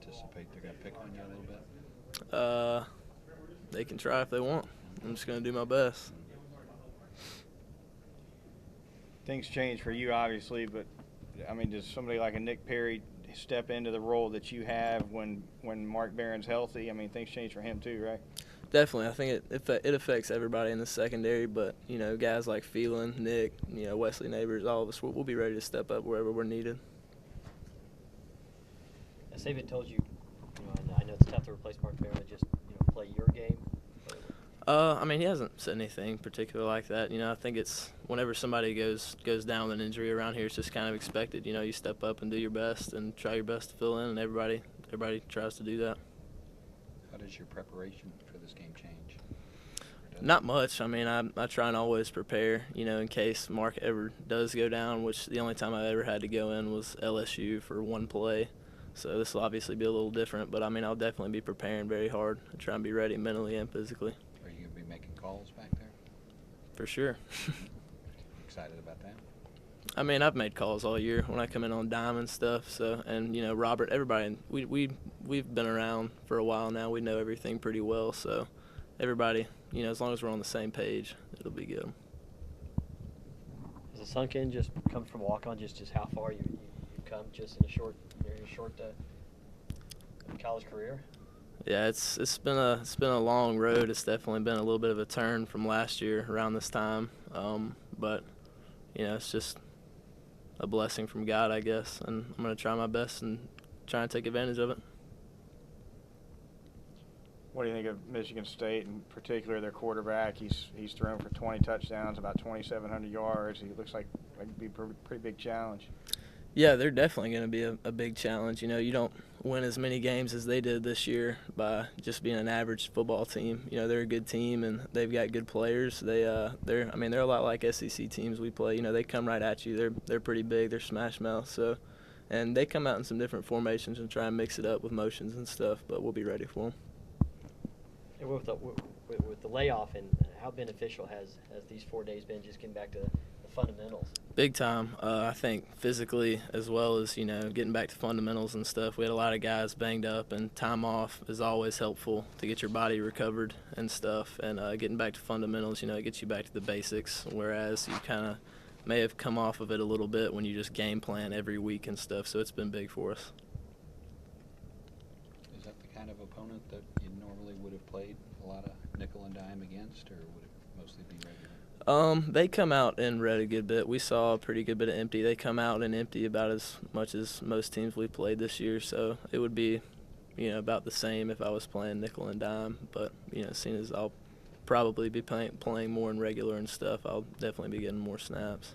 anticipate they're going to pick on you a little bit? They can try if they want. I'm just going to do my best. Things change for you, obviously, but, I mean, does somebody like a Nick Perry step into the role that you have when Mark Barron's healthy? I mean, things change for him too, right? Definitely. I think it affects everybody in the secondary, but, guys like Phelan, Nick, Wesley Neighbors, all of us, we'll be ready to step up wherever we're needed. As Saban told you, I know it's tough to replace Mark Barron, just play your game. I mean, he hasn't said anything particular like that. I think it's whenever somebody goes down with an injury around here, it's just kind of expected. You step up and do your best and try your best to fill in, and everybody tries to do that. How does your preparation for this game change? Not much. I mean, I try and always prepare, in case Mark ever does go down, which the only time I ever had to go in was LSU for one play. So this will obviously be a little different, but, I mean, I'll definitely be preparing very hard and try and be ready mentally and physically. Are you going to be making calls back there? For sure. Excited about that? I mean, I've made calls all year when I come in on dime and stuff. So, and Robert, everybody, we've been around for a while now. We know everything pretty well. So, everybody, as long as we're on the same page, it'll be good. Has it sunk in just come from walk-on, just how far you've come just in a short college career? Yeah, it's been a long road. It's definitely been a little bit of a turn from last year around this time. But it's just a blessing from God, I guess, and I'm going to try my best and try and take advantage of it. What do you think of Michigan State, in particular their quarterback? He's thrown for 20 touchdowns, about 2,700 yards. He looks like it'd be a pretty big challenge. Yeah, they're definitely going to be a big challenge. You don't win as many games as they did this year by just being an average football team. They're a good team and they've got good players. They're a lot like SEC teams we play. They come right at you. They're pretty big. They're smash mouth. So, and they come out in some different formations and try and mix it up with motions and stuff. But we'll be ready for them. And with the layoff, and how beneficial has these 4 days been, just getting back to the fundamentals? Big time. I think physically as well as, getting back to fundamentals and stuff. We had a lot of guys banged up, and time off is always helpful to get your body recovered and stuff. And getting back to fundamentals, it gets you back to the basics, whereas you kind of may have come off of it a little bit when you just game plan every week and stuff. So it's been big for us. Is that the kind of opponent that you normally would have played a lot of nickel and dime against, or would it mostly be regular? They come out and read a good bit. We saw a pretty good bit of empty. They come out and empty about as much as most teams we played this year. So it would be, about the same if I was playing nickel and dime. But, seeing as I'll probably be playing more in regular and stuff, I'll definitely be getting more snaps.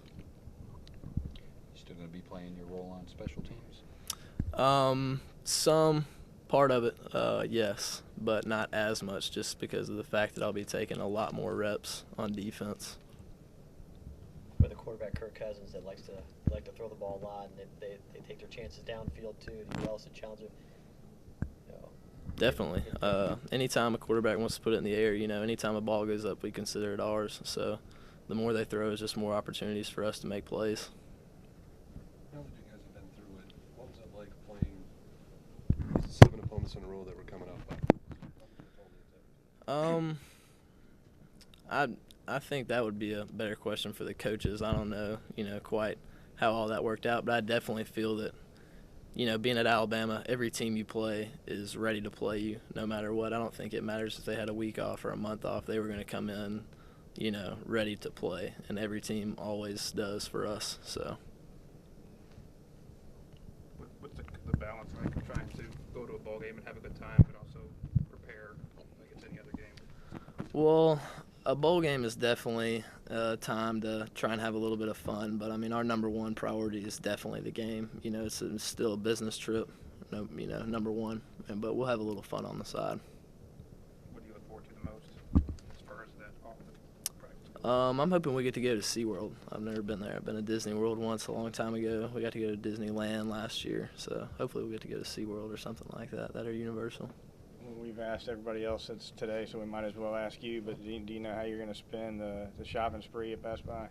You still going to be playing your role on special teams? Some part of it, yes, but not as much just because of the fact that I'll be taking a lot more reps on defense. With a quarterback, Kirk Cousins, that like to throw the ball a lot, and they take their chances downfield too. Do you also challenge him? Definitely. Anytime a quarterback wants to put it in the air, anytime a ball goes up, we consider it ours. So the more they throw is just more opportunities for us to make plays. Now that you guys have been through it, what was it like playing 7 opponents in a row that were coming up? I think that would be a better question for the coaches. I don't know, quite how all that worked out, but I definitely feel that, being at Alabama, every team you play is ready to play you no matter what. I don't think it matters if they had a week off or a month off. They were going to come in, ready to play, and every team always does for us. So. What's the balance like of trying to go to a ball game and have a good time, but also prepare like it's any other game? Well, a bowl game is definitely time to try and have a little bit of fun, but I mean, our number one priority is definitely the game. It's still a business trip, number one, but we'll have a little fun on the side. What do you look forward to the most as far as that off the practice? I'm hoping we get to go to SeaWorld. I've never been there. I've been to Disney World once a long time ago. We got to go to Disneyland last year, so hopefully we'll get to go to SeaWorld or something like that or Universal. We've asked everybody else since today, so we might as well ask you, but do you know how you're going to spend the shopping spree at Best Buy?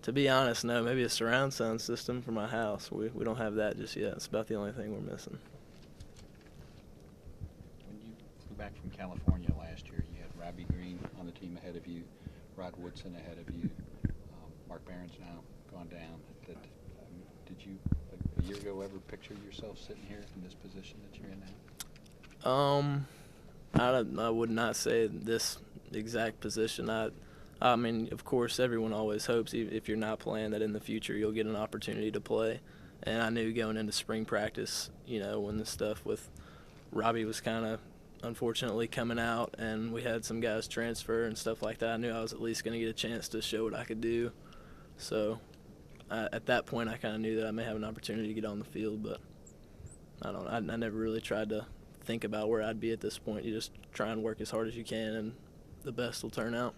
To be honest, no. Maybe a surround sound system for my house. We don't have that just yet. It's about the only thing we're missing. When you flew back from California last year, you had Robbie Green on the team ahead of you, Rod Woodson ahead of you, Mark Barron's now gone down. Did you, like, a year ago, ever picture yourself sitting here in this position that you're in now? I would not say this exact position. I mean, of course, everyone always hopes, if you're not playing, that in the future you'll get an opportunity to play. And I knew going into spring practice, you know, when the stuff with Robbie was kind of unfortunately coming out and we had some guys transfer and stuff like that, I knew I was at least going to get a chance to show what I could do. So at that point, I kind of knew that I may have an opportunity to get on the field, but I never really tried to think about where I'd be at this point. You just try and work as hard as you can, and the best will turn out.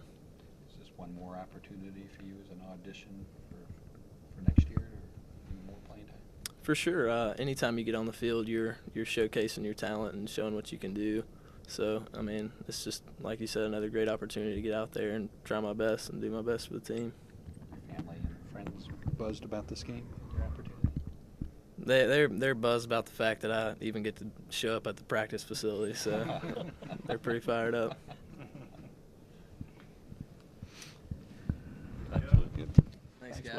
Is this one more opportunity for you as an audition for next year, or more playing time? For sure. Anytime you get on the field, you're showcasing your talent and showing what you can do. So, I mean, it's just, like you said, another great opportunity to get out there and try my best and do my best for the team. Your family and friends buzzed about this game, your opportunity? They're buzzed about the fact that I even get to show up at the practice facility, so they're pretty fired up. Absolutely good. Thanks, guys.